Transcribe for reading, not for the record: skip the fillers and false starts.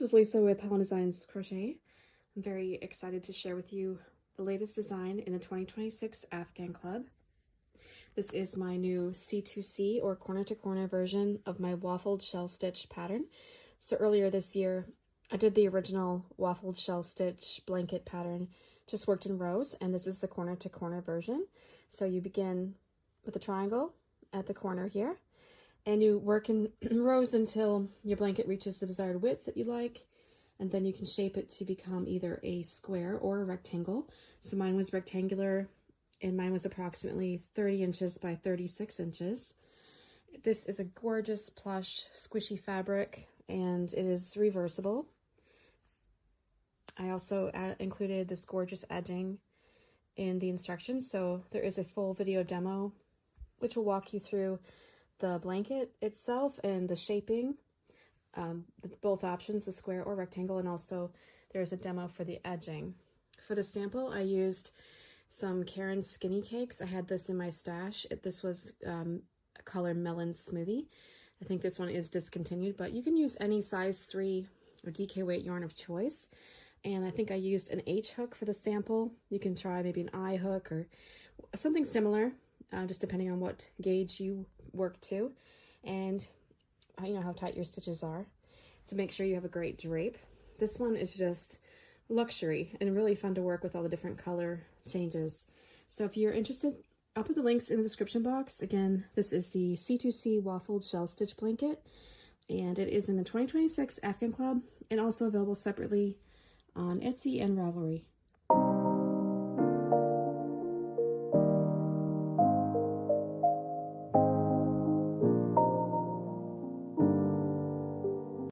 is Lisa with Holland Designs Crochet. I'm very excited to share with you the latest design in the 2026 Afghan Club. This is my new C2C or corner to corner version of my waffled shell stitch pattern. So earlier this year, I did the original waffled shell stitch blanket pattern, just worked in rows, and this is the corner to corner version. So you begin with a triangle at the corner here, and you work in rows until your blanket reaches the desired width that you like, and then you can shape it to become either a square or a rectangle. So mine was rectangular, and mine was approximately 30 inches by 36 inches. This is a gorgeous plush squishy fabric, and it is reversible. I also included this gorgeous edging in the instructions, so there is a full video demo which will walk you through the blanket itself and the shaping, both options, the square or rectangle, and also there's a demo for the edging. For the sample, I used some Karen Skinny Cakes. I had this in my stash. This was a color melon smoothie. I think this one is discontinued, but you can use any size 3 or DK weight yarn of choice. And I think I used an H hook for the sample. You can try maybe an I hook or something similar, just depending on what gauge you work to, and you know how tight your stitches are, to make sure you have a great drape. This one is just luxury and really fun to work with all the different color changes. So if you're interested, I'll put the links in the description box. Again, this is the C2C Waffled Shell Stitch Blanket, and it is in the 2026 Afghan Club and also available separately on Etsy and Ravelry.